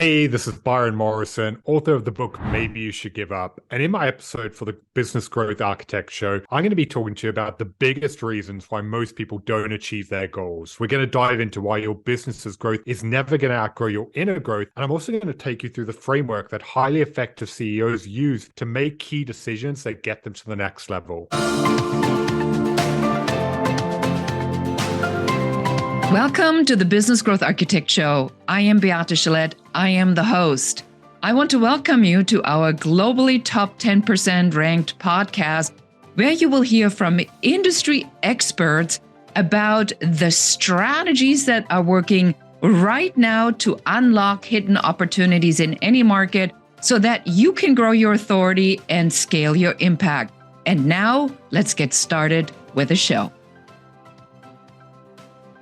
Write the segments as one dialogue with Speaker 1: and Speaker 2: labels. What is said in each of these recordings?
Speaker 1: Hey, this is Byron Morrison, author of the book Maybe You Should Give Up. And in my episode for the Business Growth Architect Show, I'm going to be talking to you about the biggest reasons why most people don't achieve their goals. We're going to dive into why your business's growth is never going to outgrow your inner growth. And I'm also going to take you through the framework that highly effective CEOs use to make key decisions that get them to the next level.
Speaker 2: Welcome to the Business Growth Architect Show. I am Beate Chelette. I am the host. I want to welcome you to our globally top 10% ranked podcast, where you will hear from industry experts about the strategies that are working right now to unlock hidden opportunities in any market so that you can grow your authority and scale your impact. And now let's get started with the show.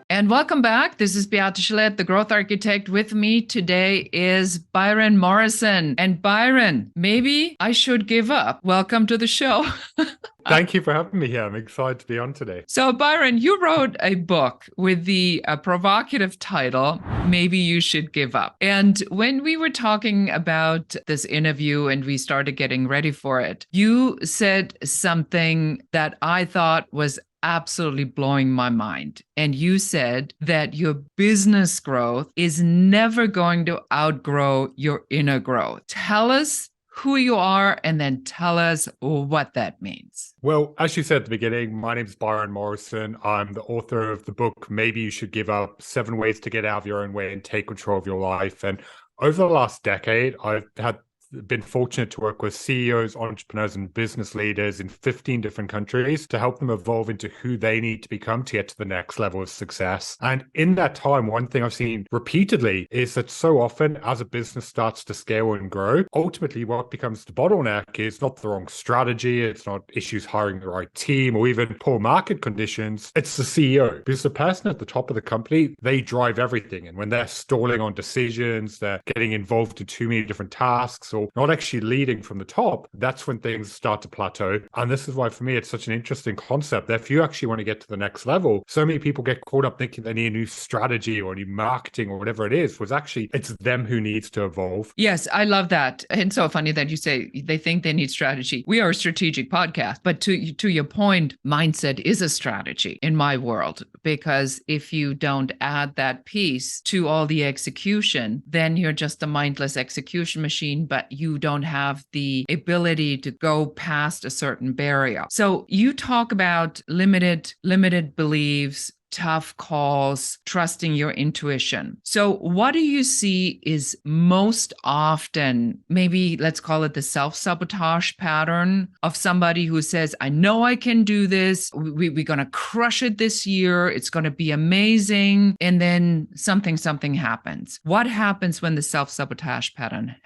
Speaker 2: And welcome back. This is Beate Chelette, the Growth Architect. With me today is Byron Morrison. And Byron, maybe I should give up. Welcome to the show.
Speaker 1: Thank you for having me here. I'm excited to be on today.
Speaker 2: So Byron, you wrote a book with the provocative title, Maybe You Should Give Up. And when we were talking about this interview and we started getting ready for it, you said something that I thought was absolutely blowing my mind. And you said that your business growth is never going to outgrow your inner growth. Tell us who you are and then tell us what that means.
Speaker 1: Well, as you said at the beginning, my name is Byron Morrison. I'm the author of the book Maybe You Should Give Up, 7 Ways to Get Out of Your Own Way and Take Control of Your Life. And over the last decade, I've been fortunate to work with CEOs, entrepreneurs, and business leaders in 15 different countries to help them evolve into who they need to become to get to the next level of success. And in that time, one thing I've seen repeatedly is that so often as a business starts to scale and grow, ultimately what becomes the bottleneck is not the wrong strategy, it's not issues hiring the right team or even poor market conditions, it's the CEO. Because the person at the top of the company, they drive everything. And when they're stalling on decisions, they're getting involved in too many different tasks or not actually leading from the top, that's when things start to plateau. And this is why, for me, it's such an interesting concept that if you actually want to get to the next level, so many people get caught up thinking they need a new strategy or new marketing or whatever it is, was actually it's them who needs to evolve.
Speaker 2: Yes, I love that. And so funny that you say they think they need strategy. We are a strategic podcast, but to your point, mindset is a strategy in my world, because if you don't add that piece to all the execution, then you're just a mindless execution machine, but you don't have the ability to go past a certain barrier. So you talk about limited beliefs, tough calls, trusting your intuition. So what do you see is most often, maybe let's call it the self-sabotage pattern of somebody who says, I know I can do this. We're going to crush it this year. It's going to be amazing. And then something happens. What happens when the self-sabotage pattern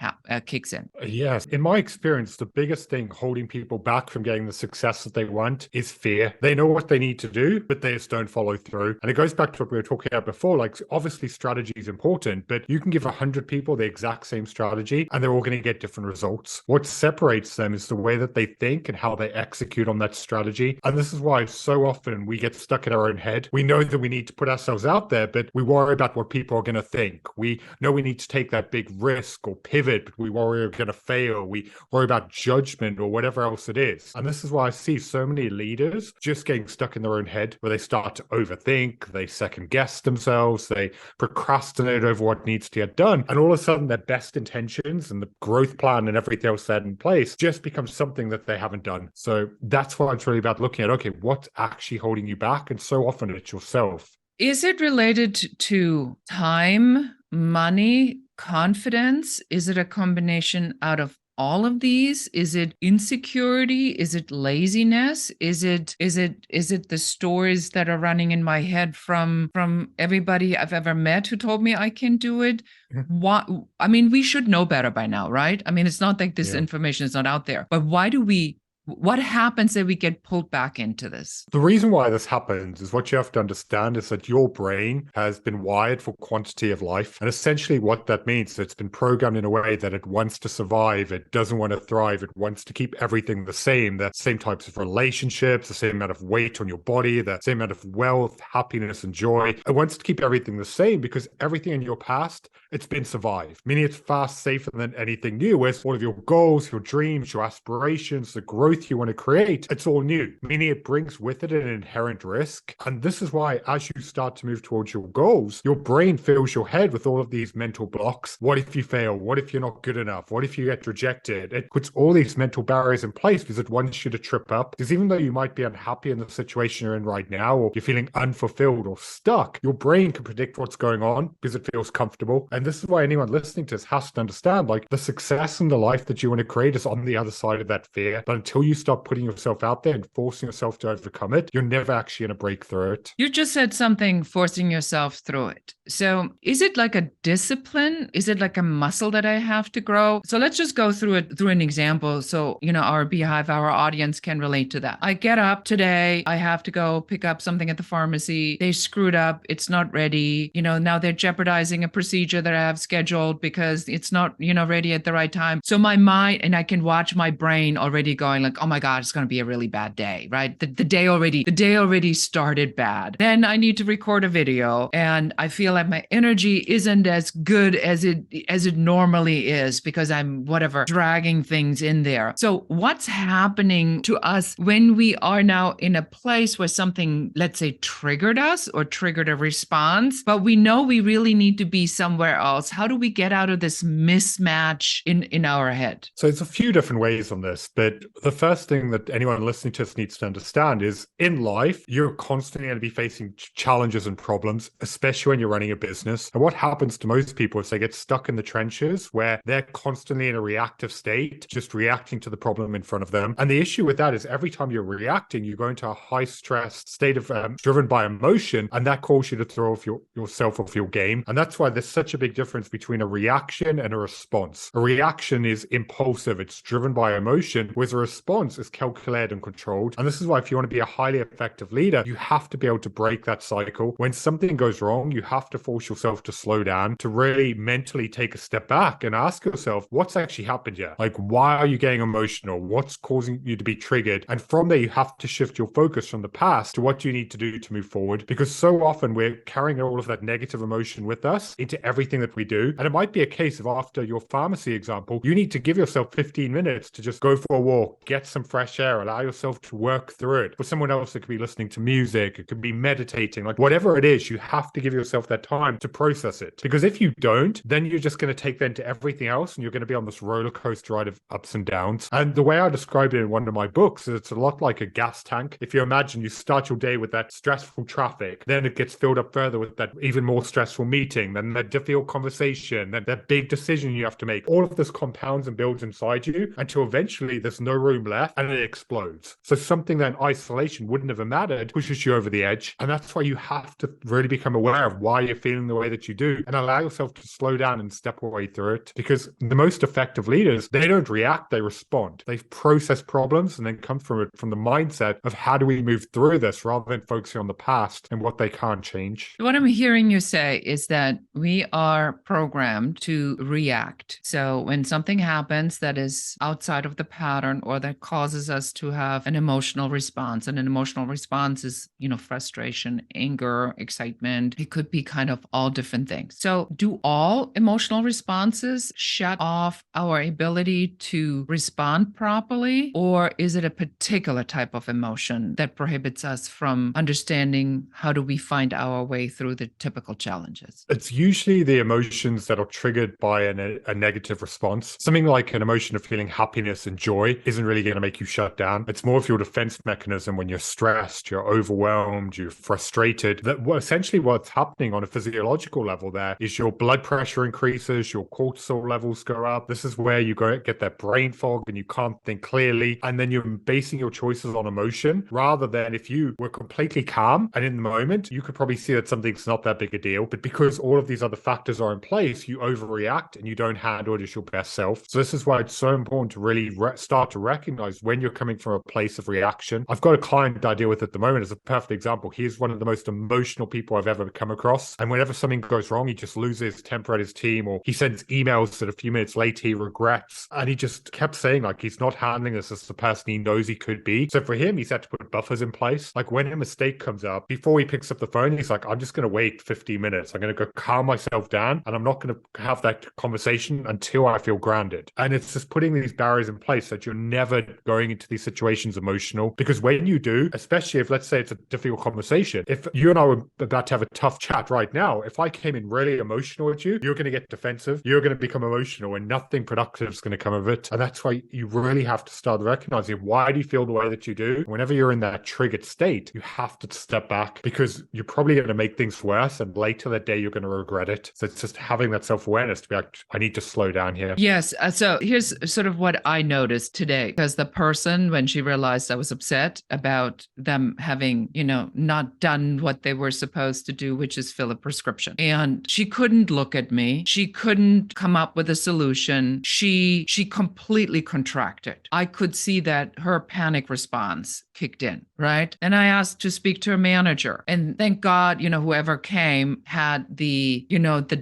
Speaker 2: kicks in?
Speaker 1: Yes. In my experience, the biggest thing holding people back from getting the success that they want is fear. They know what they need to do, but they just don't follow through. And it goes back to what we were talking about before. Like, obviously strategy is important, but you can give 100 people the exact same strategy and they're all going to get different results. What separates them is the way that they think and how they execute on that strategy. And this is why so often we get stuck in our own head. We know that we need to put ourselves out there, but we worry about what people are going to think. We know we need to take that big risk or pivot, but we worry we're going to fail. We worry about judgment or whatever else it is. And this is why I see so many leaders just getting stuck in their own head, where they start to overthink, they second guess themselves, they procrastinate over what needs to get done. And all of a sudden their best intentions and the growth plan and everything else they had in place just becomes something that they haven't done. So that's why it's really about looking at, okay, what's actually holding you back? And so often it's yourself.
Speaker 2: Is it related to time, money, confidence? Is it a combination out of all of these? Is it insecurity? Is it laziness? Is it the stories that are running in my head from everybody I've ever met who told me I can do it? What? I mean, we should know better by now, right? I mean, it's not like this information is not out there, but why do we What happens if we get pulled back into this?
Speaker 1: The reason why this happens is what you have to understand is that your brain has been wired for quantity of life. And essentially what that means is it's been programmed in a way that it wants to survive. It doesn't want to thrive. It wants to keep everything the same types of relationships, the same amount of weight on your body, the same amount of wealth, happiness, and joy. It wants to keep everything the same because everything in your past, it's been survived, meaning it's far safer than anything new. Whereas all of your goals, your dreams, your aspirations, the growth you want to create, it's all new, meaning it brings with it an inherent risk. And this is why as you start to move towards your goals, your brain fills your head with all of these mental blocks. What if you fail? What if you're not good enough? What if you get rejected? It puts all these mental barriers in place because it wants you to trip up. Because even though you might be unhappy in the situation you're in right now, or you're feeling unfulfilled or stuck, your brain can predict what's going on because it feels comfortable. And this is why anyone listening to this has to understand, like, the success and the life that you want to create is on the other side of that fear. But until you start putting yourself out there and forcing yourself to overcome it, you're never actually going to break through it.
Speaker 2: You just said something, forcing yourself through it. So is it like a discipline? Is it like a muscle that I have to grow? So let's just go through it through an example. So, our beehive, our audience can relate to that. I get up today, I have to go pick up something at the pharmacy. They screwed up. It's not ready. Now they're jeopardizing a procedure that I have scheduled because it's not, ready at the right time. So my mind, and I can watch my brain already going like, oh my God, it's going to be a really bad day, right? The day already started bad. Then I need to record a video and I feel like my energy isn't as good as it normally is because I'm dragging things in there. So what's happening to us when we are now in a place where something, let's say, triggered us or triggered a response, but we know we really need to be somewhere else? How do we get out of this mismatch in our head?
Speaker 1: So it's a few different ways on this, but the first thing that anyone listening to us needs to understand is in life, you're constantly going to be facing challenges and problems, especially when you're running a business. And what happens to most people is they get stuck in the trenches where they're constantly in a reactive state, just reacting to the problem in front of them. And the issue with that is every time you're reacting, you go into a high stress state of driven by emotion, and that causes you to throw off yourself off your game. And that's why there's such a big difference between a reaction and a response. A reaction is impulsive, it's driven by emotion, whereas a response is calculated and controlled. And this is why if you want to be a highly effective leader, you have to be able to break that cycle. When something goes wrong, you have to force yourself to slow down, to really mentally take a step back and ask yourself, what's actually happened here? Like, why are you getting emotional? What's causing you to be triggered? And from there, you have to shift your focus from the past to what you need to do to move forward. Because so often we're carrying all of that negative emotion with us into everything that we do. And it might be a case of after your pharmacy example, you need to give yourself 15 minutes to just go for a walk, get some fresh air, allow yourself to work through it. For someone else, it could be listening to music, it could be meditating, like whatever it is, you have to give yourself that time to process it. Because if you don't, then you're just going to take then to everything else and you're going to be on this roller coaster ride of ups and downs. And the way I describe it in one of my books is it's a lot like a gas tank. If you imagine you start your day with that stressful traffic, then it gets filled up further with that even more stressful meeting, then that difficult conversation, then that big decision you have to make. All of this compounds and builds inside you until eventually there's no room left and it explodes. So something that in isolation wouldn't have mattered pushes you over the edge. And that's why you have to really become aware of why you're feeling the way that you do and allow yourself to slow down and step away through it. Because the most effective leaders, they don't react, they respond. They process problems and then come from it from the mindset of how do we move through this rather than focusing on the past and what they can't change.
Speaker 2: What I'm hearing you say is that we are programmed to react. So when something happens that is outside of the pattern or that causes us to have an emotional response, and an emotional response is, frustration, anger, excitement. It could be kind of all different things. So do all emotional responses shut off our ability to respond properly? Or is it a particular type of emotion that prohibits us from understanding how do we find our way through the typical challenges?
Speaker 1: It's usually the emotions that are triggered by a negative response. Something like an emotion of feeling happiness and joy isn't really going to make you shut down. It's more of your defense mechanism when you're stressed, you're overwhelmed, you're frustrated. That essentially what's happening on a physiological level there is your blood pressure increases, your cortisol levels go up. This is where you get that brain fog and you can't think clearly. And then you're basing your choices on emotion rather than if you were completely calm and in the moment, you could probably see that something's not that big a deal. But because all of these other factors are in place, you overreact and you don't handle it as your best self. So this is why it's so important to really start to recognize recognize when you're coming from a place of reaction. I've got a client I deal with at the moment as a perfect example. He's one of the most emotional people I've ever come across. And whenever something goes wrong, he just loses his temper at his team, or he sends emails that a few minutes later he regrets. And he just kept saying like he's not handling this as the person he knows he could be. So for him, he's had to put buffers in place. Like when a mistake comes up, before he picks up the phone, he's like, I'm just going to wait 15 minutes. I'm going to go calm myself down, and I'm not going to have that conversation until I feel grounded. And it's just putting these barriers in place that you're never going into these situations emotional. Because when you do, especially if, let's say, it's a difficult conversation, if you and I were about to have a tough chat right now, if I came in really emotional at you, you're going to get defensive, you're going to become emotional, and nothing productive is going to come of it. And that's why you really have to start recognizing, why do you feel the way that you do? Whenever you're in that triggered state, you have to step back, because you're probably going to make things worse, and later that day you're going to regret it. So it's just having that self-awareness to be like, I need to slow down here.
Speaker 2: Yes. So here's sort of what I noticed today, because the person, when she realized I was upset about them having, not done what they were supposed to do, which is fill a prescription, and she couldn't look at me, she couldn't come up with a solution, she completely contracted. I could see that her panic response kicked in, right? And I asked to speak to her manager, and thank God, whoever came had the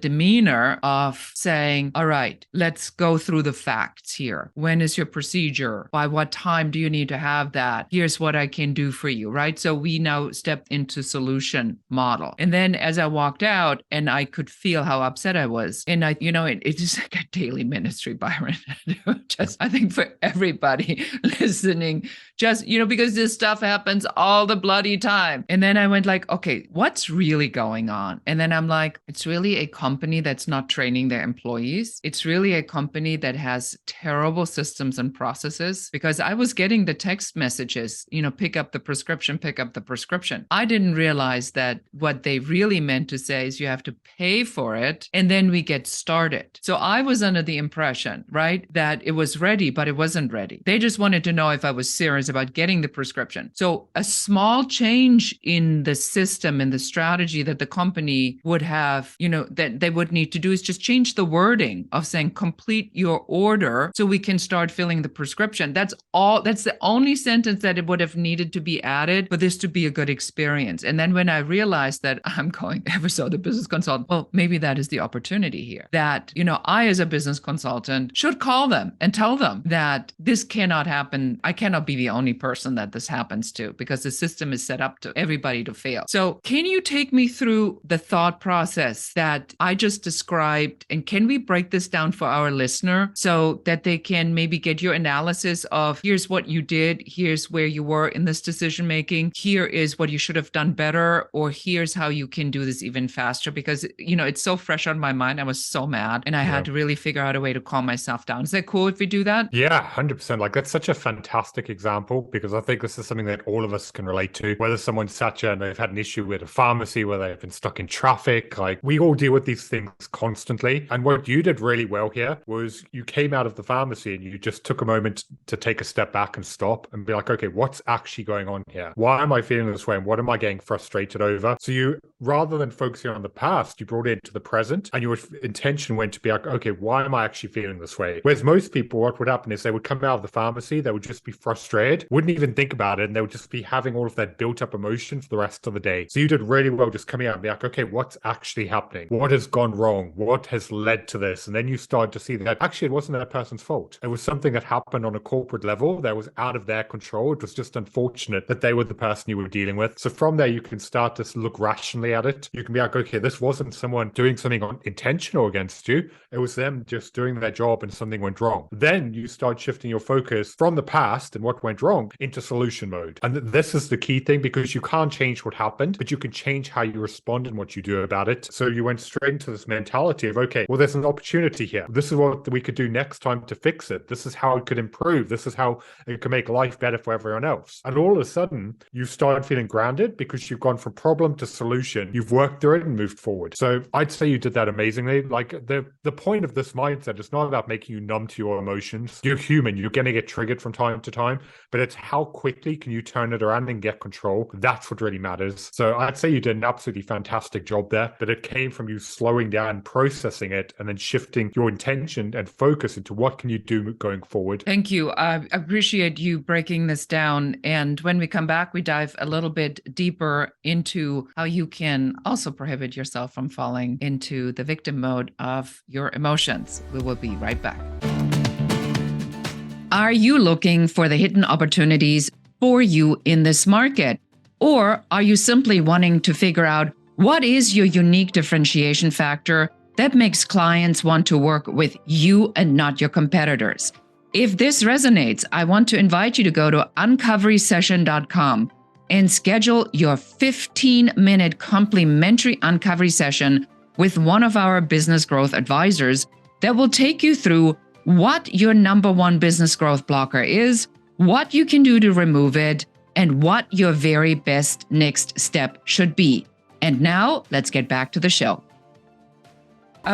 Speaker 2: demeanor of saying, all right, let's go through the facts here. When is your procedure? By what time do you need to have that? Here's what I can do for you, right? So we now stepped into solution model. And then as I walked out, and I could feel how upset I was, and it is like a daily ministry, Byron. I think for everybody listening, because this stuff happens all the bloody time. And then I went like, okay, what's really going on? And then I'm like, it's really a company that's not training their employees. It's really a company that has terrible systems and processes, because I was getting the text messages, pick up the prescription, pick up the prescription. I didn't realize that what they really meant to say is you have to pay for it, and then we get started. So I was under the impression, right, that it was ready, but it wasn't ready. They just wanted to know if I was serious about getting the prescription. So a small change in the system and the strategy that the company would have, that they would need to do, is just change the wording of saying complete your order so we can start filling the prescription. That's all. That's the only sentence that it would have needed to be added for this to be a good experience. And then when I realized that I'm going ever so the business consultant, well, maybe that is the opportunity here, that, I as a business consultant should call them and tell them that this cannot happen. I cannot be the only person that this happens to, because the system is set up to everybody to fail. So can you take me through the thought process that I just described, and can we break this down for our listener so that they can maybe get your analysis of, here's what you did, here's where you were in this decision making, here is what you should have done better, or here's how you can do this even faster? Because it's so fresh on my mind. I was so mad, and I had to really figure out a way to calm myself down. Is that cool if we do that?
Speaker 1: Yeah, 100%. Like, that's such a fantastic example, because I think this is something that all of us can relate to. Whether someone's such and they've had an issue with a pharmacy, where they've been stuck in traffic, like, we all deal with these things constantly. And what you did really well here was you came out of the pharmacy and you just took a moment to take a step back and stop and be like, okay, what's actually going on here? Why am I feeling this way? And what am I getting frustrated over? So you, rather than focusing on the past, you brought it into the present, and your intention went to be like, okay, why am I actually feeling this way? Whereas most people, what would happen is they would come out of the pharmacy, they would just be frustrated, wouldn't even think about it, and they would just be having all of that built up emotion for the rest of the day. So you did really well just coming out and be like, okay, what's actually happening? What has gone wrong? What has led to this? And then you start to see that actually it wasn't that person's fault. It was something that happened on a corporate level that was out of their control. It was just unfortunate that they were the person you were dealing with. So from there, you can start to look rationally at it. You can be like, okay, this wasn't someone doing something intentional against you. It was them just doing their job and something went wrong. Then you start shifting your focus from the past and what went wrong into solution mode. And this is the key thing, because you can't change what happened, but you can change how you respond and what you do about it. So you went straight into this mentality of, okay, well, there's an opportunity here. This is what we could do next time to fix it. This is how it could improve. This is how it could make life better for everyone else. And all of a sudden, you start feeling grounded because you've gone from problem to solution. You've worked through it and moved forward. So I'd say you did that amazingly. Like, the point of this mindset is not about making you numb to your emotions. You're human. You're going to get triggered from time to time, but it's how quickly can you turn it around and get control. That's what really matters. So I'd say you did an absolutely fantastic job there, but it came from you slowing down, processing it, and then shifting your intention and focus into what can you do going forward.
Speaker 2: Thank you. I appreciate you breaking this down. And when we come back, we dive a little bit deeper into how you can also prohibit yourself from falling into the victim mode of your emotions. We will be right back. Are you looking for the hidden opportunities for you in this market? Or are you simply wanting to figure out what is your unique differentiation factor that makes clients want to work with you and not your competitors? If this resonates, I want to invite you to go to uncoverysession.com and schedule your 15-minute complimentary uncovery session with one of our business growth advisors that will take you through what your number one business growth blocker is, what you can do to remove it, and what your very best next step should be. And now let's get back to the show.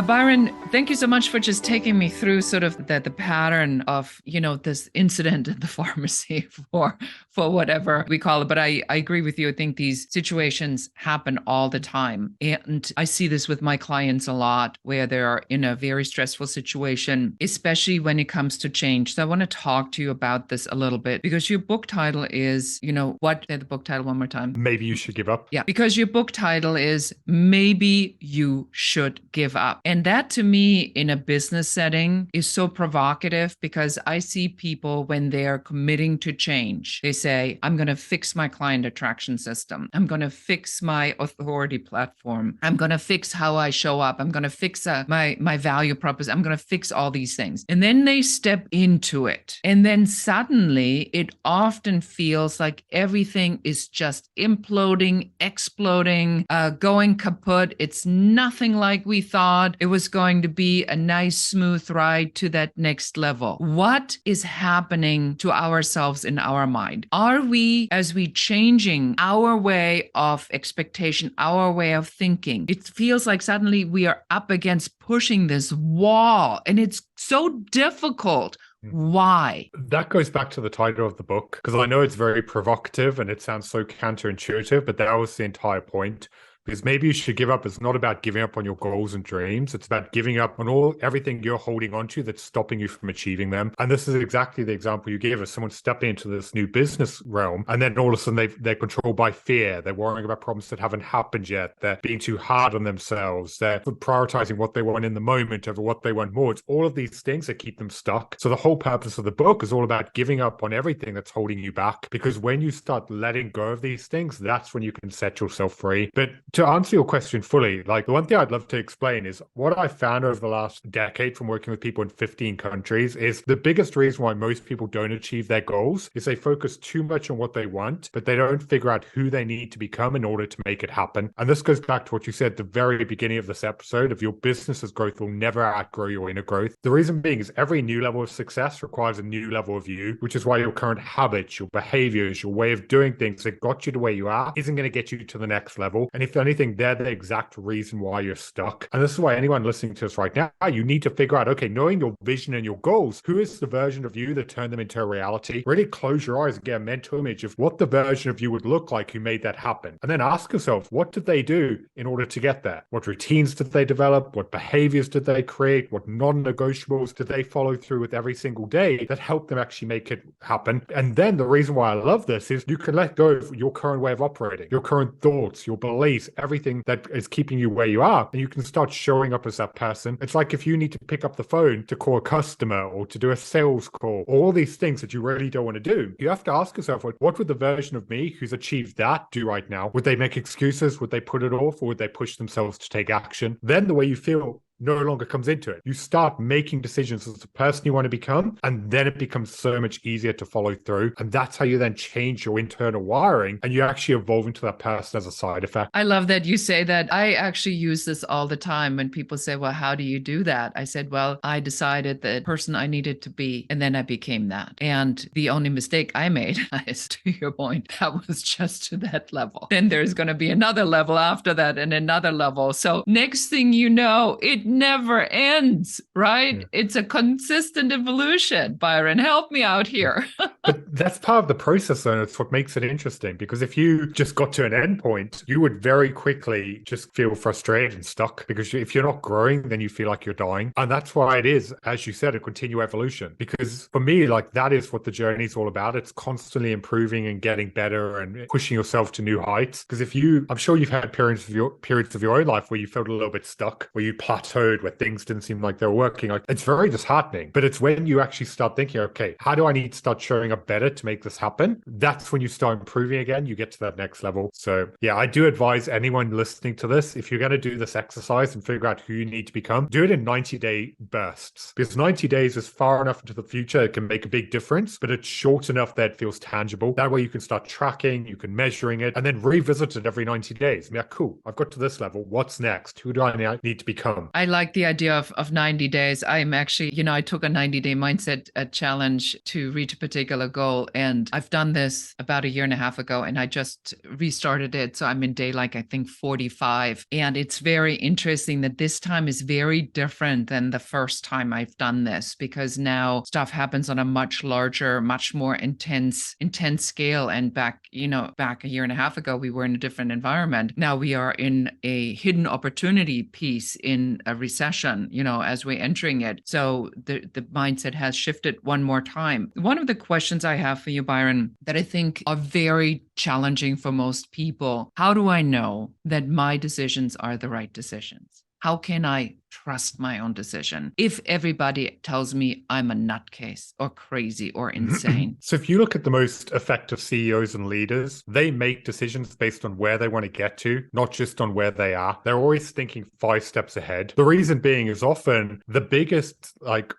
Speaker 2: Byron, thank you so much for just taking me through sort of the pattern of, this incident in the pharmacy for whatever we call it. But I agree with you. I think these situations happen all the time. And I see this with my clients a lot where they're in a very stressful situation, especially when it comes to change. So I want to talk to you about this a little bit because your book title is, what? Say the book title one more time.
Speaker 1: Maybe You Should Give Up.
Speaker 2: Yeah, because your book title is Maybe You Should Give Up. And that to me in a business setting is so provocative because I see people when they're committing to change, they say, I'm going to fix my client attraction system. I'm going to fix my authority platform. I'm going to fix how I show up. I'm going to fix my value proposition. I'm going to fix all these things. And then they step into it. And then suddenly it often feels like everything is just imploding, exploding, going kaput. It's nothing like we thought. It was going to be a nice, smooth ride to that next level. What is happening to ourselves in our mind? Are we, as we changing our way of expectation, our way of thinking, it feels like suddenly we are up against pushing this wall and it's so difficult. Why?
Speaker 1: That goes back to the title of the book, because I know it's very provocative and it sounds so counterintuitive, but that was the entire point. Because maybe you should give up. It's not about giving up on your goals and dreams. It's about giving up on everything you're holding onto that's stopping you from achieving them. And this is exactly the example you gave us. Someone stepping into this new business realm, and then all of a sudden they're controlled by fear. They're worrying about problems that haven't happened yet. They're being too hard on themselves. They're prioritizing what they want in the moment over what they want more. It's all of these things that keep them stuck. So the whole purpose of the book is all about giving up on everything that's holding you back. Because when you start letting go of these things, that's when you can set yourself free. But to answer your question fully, like the one thing I'd love to explain is what I found over the last decade from working with people in 15 countries is the biggest reason why most people don't achieve their goals is they focus too much on what they want, but they don't figure out who they need to become in order to make it happen. And this goes back to what you said at the very beginning of this episode of your business's growth will never outgrow your inner growth. The reason being is every new level of success requires a new level of you, which is why your current habits, your behaviors, your way of doing things that got you to where you are isn't going to get you to the next level. And if anything, they're the exact reason why you're stuck. And this is why anyone listening to us right now, you need to figure out, okay, knowing your vision and your goals, who is the version of you that turned them into a reality? Really close your eyes and get a mental image of what the version of you would look like who made that happen. And then ask yourself, what did they do in order to get there? What routines did they develop? What behaviors did they create? What non-negotiables did they follow through with every single day that helped them actually make it happen? And then the reason why I love this is you can let go of your current way of operating, your current thoughts, your beliefs, everything that is keeping you where you are, and you can start showing up as that person. It's like if you need to pick up the phone to call a customer or to do a sales call, all these things that you really don't want to do, you have to ask yourself, what would the version of me who's achieved that do right now? Would they make excuses? Would they put it off? Or would they push themselves to take action? Then the way you feel no longer comes into it. You start making decisions as the person you want to become, and then it becomes so much easier to follow through. And that's how you then change your internal wiring, and you actually evolve into that person as a side effect.
Speaker 2: I love that you say that. I actually use this all the time when people say, well, how do you do that? I said, well, I decided the person I needed to be, and then I became that. And the only mistake I made is, to your point, that was just to that level. Then there's going to be another level after that and another level. So next thing you know, it never ends, right? Yeah. It's a consistent evolution. Byron, help me out here.
Speaker 1: But that's part of the process, and it's what makes it interesting. Because if you just got to an end point, you would very quickly just feel frustrated and stuck. Because if you're not growing, then you feel like you're dying. And that's why it is, as you said, a continual evolution. Because for me, like that is what the journey is all about. It's constantly improving and getting better and pushing yourself to new heights. Because I'm sure you've had periods of your own life where you felt a little bit stuck, where you plateaued, where things didn't seem like they were working. Like it's very disheartening. But it's when you actually start thinking, okay, how do I need to start showing up better to make this happen? That's when you start improving again. You get to that next level. So yeah, I do advise anyone listening to this, if you're going to do this exercise and figure out who you need to become, do it in 90-day bursts, because 90 days is far enough into the future. It can make a big difference, but it's short enough that it feels tangible. That way you can start tracking, you can measuring it, and then revisit it every 90 days. Yeah, cool. I've got to this level. What's next? Who do I need to become?
Speaker 2: I like the idea of 90 days. I'm actually, I took a 90-day mindset challenge to reach a particular goal. And I've done this about a year and a half ago, and I just restarted it. So I'm in day, like, I think 45. And it's very interesting that this time is very different than the first time I've done this, because now stuff happens on a much larger, much more intense scale. And back a year and a half ago, we were in a different environment. Now we are in a hidden opportunity piece in a recession, as we're entering it. So the mindset has shifted one more time. One of the questions I have for you, Byron, that I think are very challenging for most people: how do I know that my decisions are the right decisions? How can I trust my own decision if everybody tells me I'm a nutcase or crazy or insane?
Speaker 1: So if you look at the most effective CEOs and leaders, they make decisions based on where they want to get to, not just on where they are. They're always thinking 5 steps ahead. The reason being is often the biggest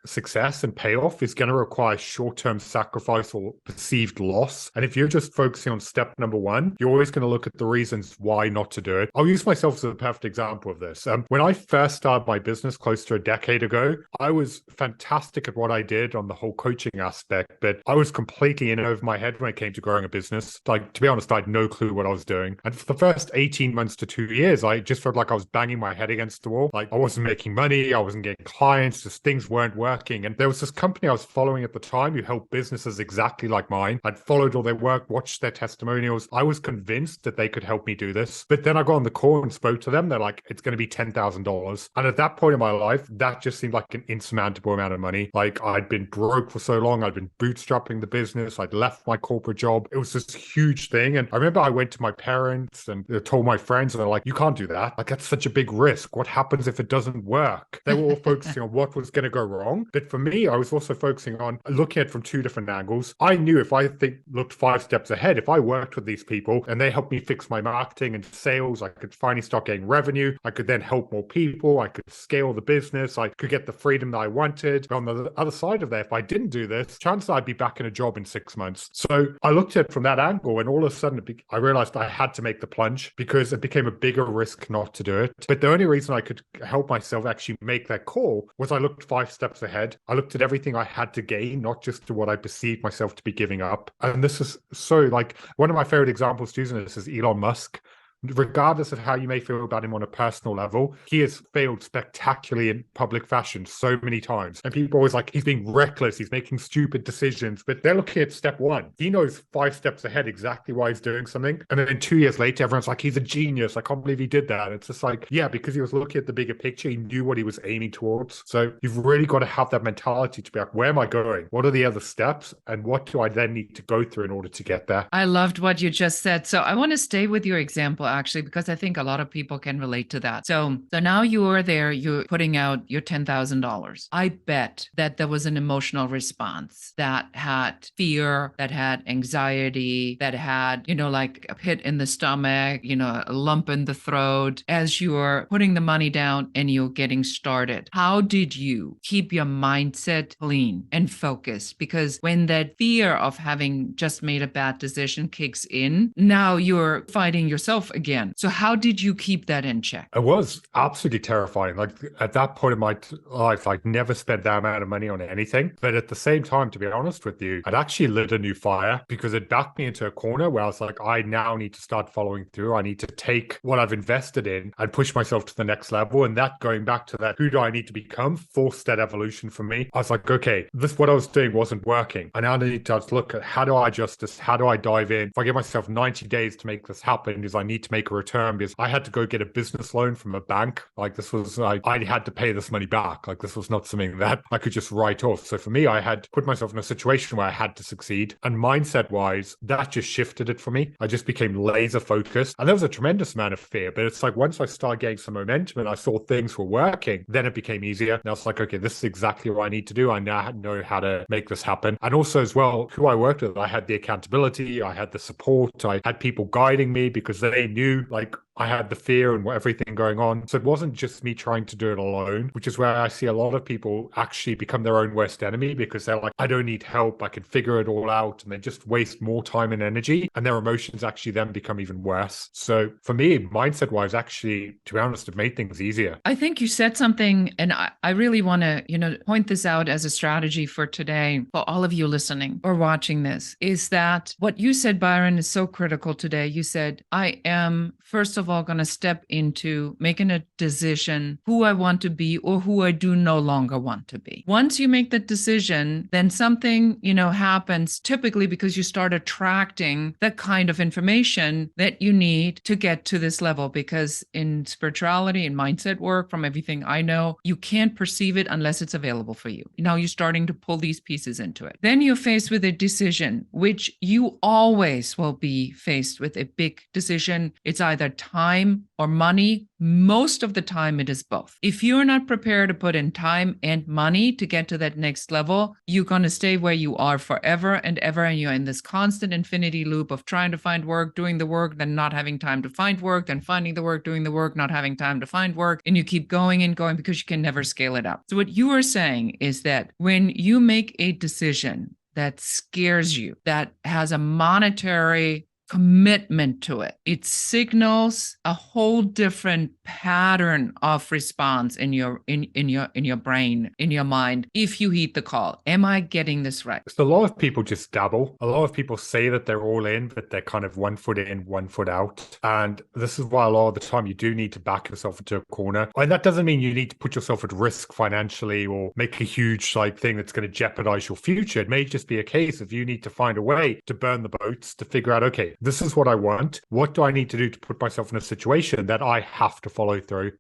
Speaker 1: success and payoff is going to require short-term sacrifice or perceived loss. And if you're just focusing on step number 1, you're always going to look at the reasons why not to do it. I'll use myself as a perfect example of this. When I first started my business close to a decade ago, I was fantastic at what I did on the whole coaching aspect, but I was completely in over my head when it came to growing a business. To be honest, I had no clue what I was doing. And for the first 18 months to 2 years, I just felt like I was banging my head against the wall. Like I wasn't making money, I wasn't getting clients, just things weren't working. And there was this company I was following at the time who helped businesses exactly like mine. I'd followed all their work, watched their testimonials. I was convinced that they could help me do this. But then I got on the call and spoke to them. They're like, it's going to be $10,000. And at that point in my life, that just seemed like an insurmountable amount of money. Like I'd been broke for so long, I'd been bootstrapping the business, I'd left my corporate job. It was this huge thing. And I remember I went to my parents and told my friends, and they're like, you can't do that. Like that's such a big risk. What happens if it doesn't work? They were all focusing on what was going to go wrong. But for me, I was also focusing on looking at it from 2 different angles. I knew if I looked 5 steps ahead, if I worked with these people and they helped me fix my marketing and sales, I could finally start getting revenue. I could then help more people. I could scale the business. I could get the freedom that I wanted. But on the other side of that, if I didn't do this, chances I'd be back in a job in 6 months. So I looked at it from that angle, and all of a sudden I realized I had to make the plunge because it became a bigger risk not to do it. But the only reason I could help myself actually make that call was I looked 5 steps ahead. I looked at everything I had to gain, not just to what I perceived myself to be giving up. And this is so one of my favorite examples to using this is Elon Musk. Regardless of how you may feel about him on a personal level, he has failed spectacularly in public fashion so many times. And people are always like, he's being reckless, he's making stupid decisions. But they're looking at step 1. He knows 5 steps ahead exactly why he's doing something. And then 2 years later, everyone's like, he's a genius. I can't believe he did that. It's just like, yeah, because he was looking at the bigger picture. He knew what he was aiming towards. So you've really got to have that mentality to be like, where am I going? What are the other steps? And what do I then need to go through in order to get there?
Speaker 2: I loved what you just said. So I want to stay with your example, actually, because I think a lot of people can relate to that. So now you are there, you're putting out your $10,000. I bet that there was an emotional response that had fear, that had anxiety, that had, like a pit in the stomach, a lump in the throat as you're putting the money down and you're getting started. How did you keep your mindset clean and focused? Because when that fear of having just made a bad decision kicks in, now you're fighting yourself again again. So how did you keep that in check?
Speaker 1: It was absolutely terrifying. Like at that point in my life, I'd never spent that amount of money on anything. But at the same time, to be honest with you, I'd actually lit a new fire because it backed me into a corner where I was like, I now need to start following through. I need to take what I've invested in and push myself to the next level. And that going back to that, who do I need to become, forced that evolution for me. I was like, okay, this what I was doing wasn't working. I now need to look at how do I adjust this? How do I dive in? If I give myself 90 days to make this happen, because I need to make a return, because I had to go get a business loan from a bank. Like this was, I had to pay this money back. Like this was not something that I could just write off. So for me, I had put myself in a situation where I had to succeed. And mindset wise, that just shifted it for me. I just became laser focused. And there was a tremendous amount of fear, but it's like once I started getting some momentum and I saw things were working, then it became easier. And I was like, okay, this is exactly what I need to do. I now know how to make this happen. And also as well, who I worked with, I had the accountability, I had the support, I had people guiding me because they knew like I had the fear and everything going on. So it wasn't just me trying to do it alone, which is where I see a lot of people actually become their own worst enemy because they're like, I don't need help. I can figure it all out. And they just waste more time and energy and their emotions actually then become even worse. So for me, mindset wise, actually, to be honest, it made things easier.
Speaker 2: I think you said something, and I really want to, point this out as a strategy for today, for all of you listening or watching this, is that what you said, Byron, is so critical today. You said, I am, first of all, going to step into making a decision who I want to be or who I do no longer want to be. Once you make that decision, then something, happens typically because you start attracting the kind of information that you need to get to this level. Because in spirituality and mindset work, from everything I know, you can't perceive it unless it's available for you. Now you're starting to pull these pieces into it. Then you're faced with a decision, which you always will be faced with a big decision. It's either time or money. Most of the time, it is both. If you're not prepared to put in time and money to get to that next level, you're going to stay where you are forever and ever. And you're in this constant infinity loop of trying to find work, doing the work, then not having time to find work, then finding the work, doing the work, not having time to find work. And you keep going and going because you can never scale it up. So what you are saying is that when you make a decision that scares you, that has a monetary commitment to it, it signals a whole different pattern of response in your brain, in your mind. If you heed the call, am I getting this right?
Speaker 1: So a lot of people just dabble. A lot of people say that they're all in, but they're kind of 1 foot in, 1 foot out. And this is why a lot of the time you do need to back yourself into a corner. And that doesn't mean you need to put yourself at risk financially or make a huge thing that's going to jeopardize your future. It may just be a case of you need to find a way to burn the boats to figure out, okay, this is what I want. What do I need to do to put myself in a situation that I have to follow through?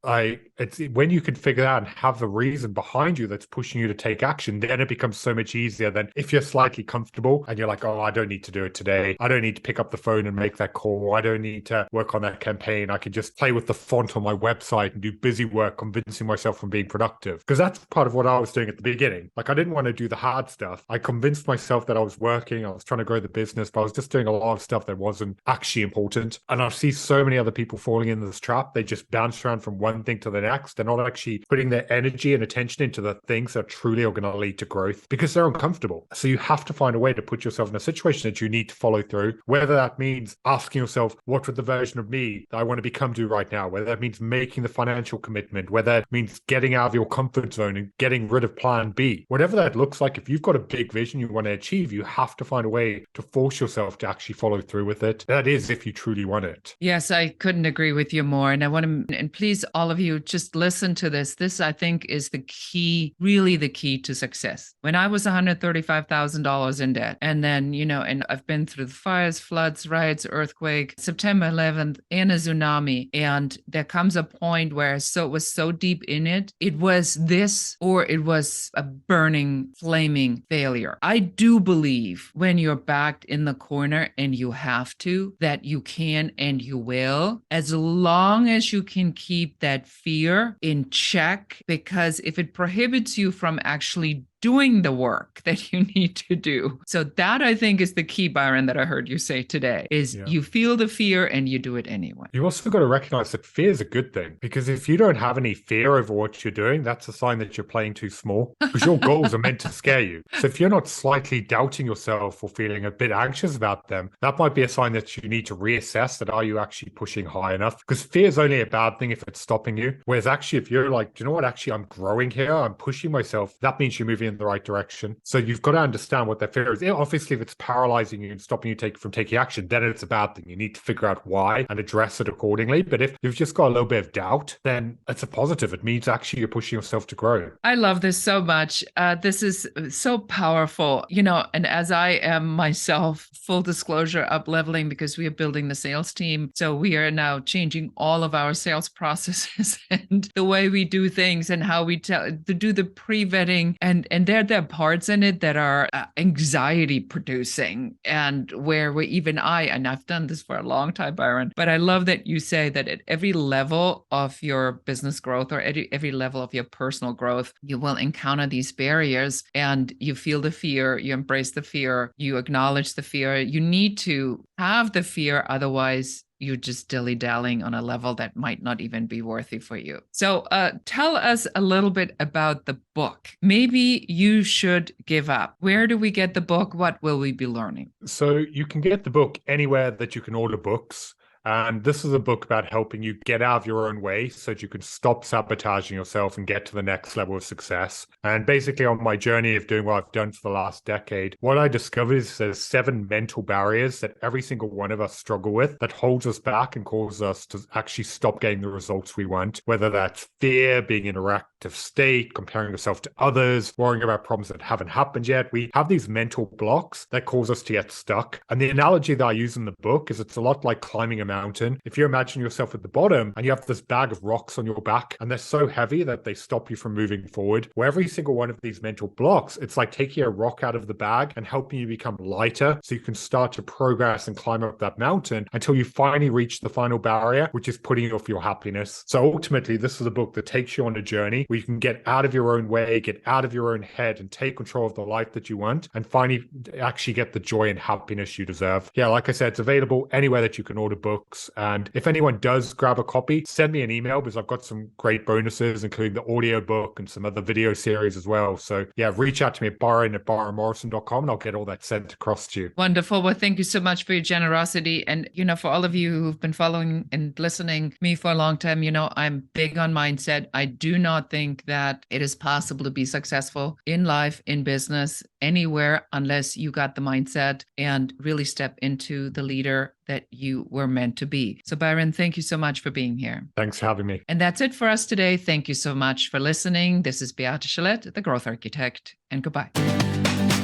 Speaker 1: It's when you can figure out and have the reason behind you that's pushing you to take action, then it becomes so much easier than if you're slightly comfortable and you're like, oh, I don't need to do it today. I don't need to pick up the phone and make that call. I don't need to work on that campaign. I can just play with the font on my website and do busy work, convincing myself from being productive. Because that's part of what I was doing at the beginning. Like I didn't want to do the hard stuff. I convinced myself that I was working. I was trying to grow the business, but I was just doing a lot of stuff that wasn't actually important. And I see so many other people falling into this trap. They just bounce around from one thing to the next. They're not actually putting their energy and attention into the things that truly are going to lead to growth because they're uncomfortable. So you have to find a way to put yourself in a situation that you need to follow through, whether that means asking yourself, what would the version of me that I want to become do right now? Whether that means making the financial commitment, whether it means getting out of your comfort zone and getting rid of plan B, whatever that looks like. If you've got a big vision you want to achieve, you have to find a way to force yourself to actually follow through with it. That is if you truly want it.
Speaker 2: Yes, I couldn't agree with you more. And I want to, and please, all of you, just listen to this. This, I think, is the key, really the key to success. When I was $135,000 in debt, and then, and I've been through the fires, floods, riots, earthquake, September 11th, and a tsunami. And there comes a point where it was so deep in it, it was this, or it was a burning, flaming failure. I do believe when you're backed in the corner and you have to, that you can and you will, as long as you can keep that fear in check, because if it prohibits you from actually doing the work that you need to do. So that, I think, is the key, Byron, that I heard you say today, is you feel the fear and you do it anyway.
Speaker 1: You also got to recognize that fear is a good thing, because if you don't have any fear over what you're doing, that's a sign that you're playing too small, because your goals are meant to scare you. So if you're not slightly doubting yourself or feeling a bit anxious about them, that might be a sign that you need to reassess that, are you actually pushing high enough? Because fear is only a bad thing if it's stopping you. Whereas actually, if you're like, do you know what, actually I'm growing here, I'm pushing myself, that means you're moving in the right direction. So you've got to understand what that fear is. Obviously, if it's paralyzing you and stopping you from taking action, then it's a bad thing. You need to figure out why and address it accordingly. But if you've just got a little bit of doubt, then it's a positive. It means actually you're pushing yourself to grow.
Speaker 2: I love this so much. This is so powerful, and as I am myself, full disclosure, up leveling because we are building the sales team. So we are now changing all of our sales processes and the way we do things and how we do the pre-vetting. And there are parts in it that are anxiety producing, and where and I've done this for a long time, Byron, but I love that you say that at every level of your business growth or every level of your personal growth, you will encounter these barriers, and you feel the fear, you embrace the fear, you acknowledge the fear. You need to have the fear, otherwise you're just dilly-dallying on a level that might not even be worthy for you. So tell us a little bit about the book. Maybe You Should Give Up. Where do we get the book? What will we be learning?
Speaker 1: So you can get the book anywhere that you can order books. And this is a book about helping you get out of your own way so that you can stop sabotaging yourself and get to the next level of success. And basically, on my journey of doing what I've done for the last decade, what I discovered is there's 7 mental barriers that every single one of us struggle with that holds us back and causes us to actually stop getting the results we want, whether that's fear, being in a reactive state, comparing yourself to others, worrying about problems that haven't happened yet. We have these mental blocks that cause us to get stuck. And the analogy that I use in the book is it's a lot like climbing a mountain. If you imagine yourself at the bottom and you have this bag of rocks on your back and they're so heavy that they stop you from moving forward, where every single one of these mental blocks, it's like taking a rock out of the bag and helping you become lighter so you can start to progress and climb up that mountain until you finally reach the final barrier, which is putting off your happiness. So ultimately, this is a book that takes you on a journey where you can get out of your own way, get out of your own head, and take control of the life that you want and finally actually get the joy and happiness you deserve. Yeah, like I said, it's available anywhere that you can order books. And if anyone does grab a copy, send me an email because I've got some great bonuses, including the audio book and some other video series as well. So yeah, reach out to me at byron@byronmorrison.com and I'll get all that sent across to you.
Speaker 2: Wonderful. Well, thank you so much for your generosity. And, for all of you who've been following and listening me for a long time, I'm big on mindset. I do not think that it is possible to be successful in life, in business, anywhere, unless you got the mindset and really step into the leader that you were meant to be. So Byron, thank you so much for being here.
Speaker 1: Thanks for having me.
Speaker 2: And that's it for us today. Thank you so much for listening. This is Beate Chelette, the Growth Architect, and goodbye.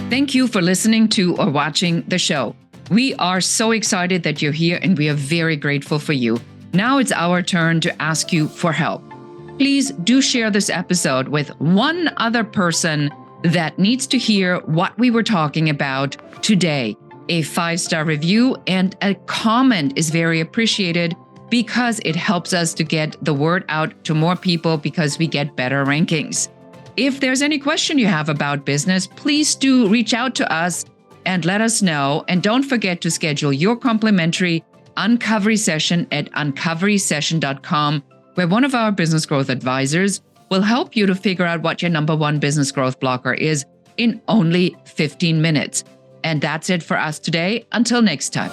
Speaker 2: Thank you for listening to or watching the show. We are so excited that you're here and we are very grateful for you. Now it's our turn to ask you for help. Please do share this episode with one other person that needs to hear what we were talking about today. A 5-star review and a comment is very appreciated because it helps us to get the word out to more people because we get better rankings. If there's any question you have about business, please do reach out to us and let us know. And don't forget to schedule your complimentary uncovery session at uncoverysession.com, where one of our business growth advisors will help you to figure out what your number one business growth blocker is in only 15 minutes. And that's it for us today. Until next time.